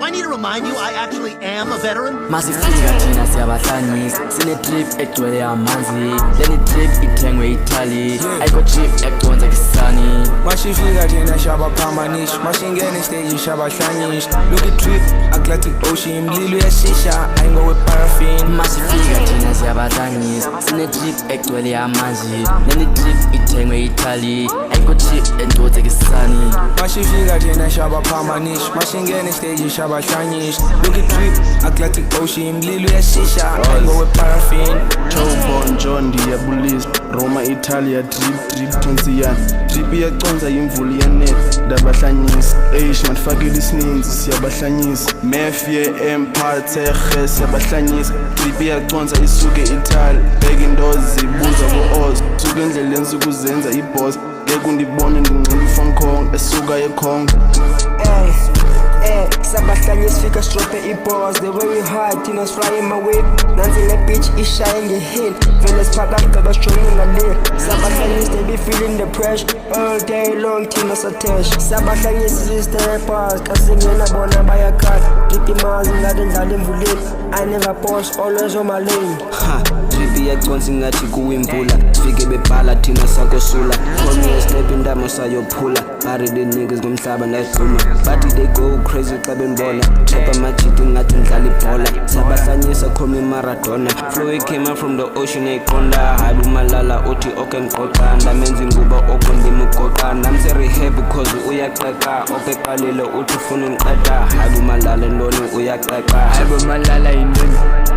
I need to remind you, I actually am a veteran. Masifika thina siyabahlanyisa sine trip egcwele amanzi leni trip ithengwe Italy ayikho cheap ekuconza kisani Masifika thina shabaphambanisa masingene stage shabahlanyisa look at trip Atlantic Ocean mlilo uyashisha ayingowe paraffin Masifika thina siyabahlanyisa sine trip egcwele amanzi leni trip ithengwe Italy ayikho cheap ekuconza kisani Masifika thina shabaphambanisa masingene stage shabahlanyisa look at trip Atlantic Ocean mlilo uyashisha ayingowe paraffin Chowbon John ndiyabulisa Roma Italia drip tonsiyan drip iyaconza imvula iyanet ndabahlanyisa eish manifakile isininzi siyabahlanyisa mafia empire terre siyabahlanyisa drip iyaconza isuke Italy bheka indozi zibuza ku-Oz suke endleleni sukuzenza iboss ngeke undibone ndingcela from Kong esuka eKong Sabahlanyisa fika strope i-boss the way we hide thina sifly my way nansi le bitch ishaye ngehill vele siphakama basijone ngale sabahlanyisa they be feeling the pressure all day long thina satesh sabahlanyisa steppers xa singena bona bayakhala drip imazi ngathi ndlala emvuleni I never pause always on my lane drip iyaconsa ngathi kuwimvula sifike bebhala thina sakosula khona step indamo sayophula already niggas ngomhlaba ndadluma bathi they go crazy xa bembona trap amajiti ngathi ndlala ibhola sabahlanyisa khona Maradona flow came from the ocean eqonda hayi umalala uthi okay ngiqoqa ndamenza ingubo okundimgoqa namse rehab because uyaqeqa okeqalile uthi ufuna ungiqeda hayi umalala lona uyaqeqa hayi umalala yini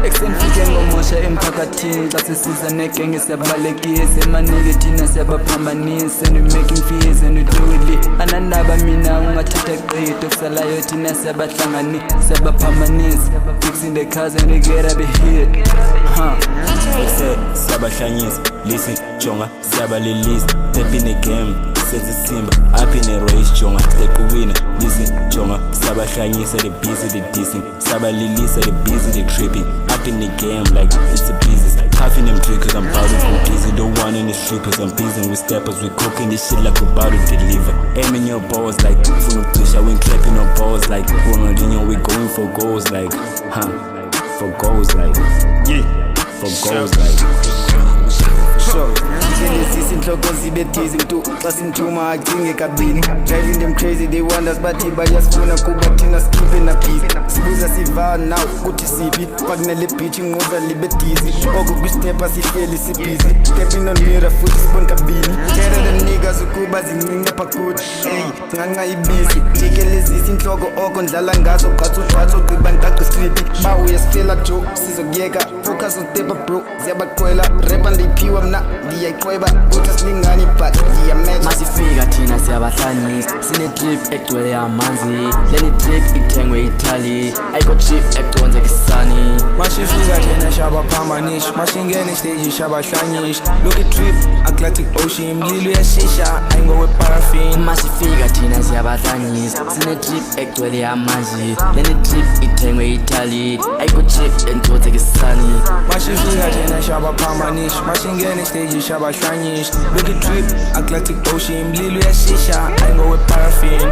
Exenfike ngomosha emphakathini xa sisiza negenge siyabalekisa emanike thina siyabaphambanisa and we making fees and we do it anandaba mina ungathatha qedo kusalayo thina siyabahlanganisa siyabaphambanisa fixing the cars and they get up here siyabahlanyisa listen jonga siyabalilisa step in the game senze simba up in a race jonga step winner listen jonga siyabahlanyisa the busy the dissing siyabalilisa the busy the tripping up in the game like it's a business puffing them tricks cause I'm about to go dizzy don't want in the street cause I'm busy with steppers we cooking this shit like we're about to deliver aiming your balls like full of push I ain't clapping your balls like Ronaldinho we going for goals like for goals like for goals like Ngelesisi inhloko zibe dizzy mntu xa simthuma acinge kabini driving them crazy they want us bathi bayasifuna kuba thina skip na busy sibuza siva now kuthi siphi kwakunale beach inqoza libe dizzy oku kwistepa sihleli sibusy stepping on mirror futhi sibon kabini tell them niggas ukuba zincince phakuthi hey nganqa ibisi jikelezisa inhloko oko ndlala ngazo qathu qiba ntaqi street bawuya sifela jo sizokuyeka focus on paper bro ziyabaqwela rap ndiphiwa mna ndiyayiqweba uthi silingani but ndiyamatch Masifika thina siyabahlanyisa sine trip egcwele amanzi leni trip ithengwe Italy ayikho cheap ekuconza kisani Masifika thina shabaphambanisa masingene stage shabahlanyisa look at trip Atlantic Ocean mlilo uyashisha ayingowe paraffin Masifika thina siyabahlanyisa sine trip egcwele amanzi leni trip ithengwe Italy ayikho cheap ekuconza kisani Masifika thina shabaphambanisa masingene stage shabahlanyisa look at trip Atlantic Ocean mlilo uyashisha ayingowe paraffin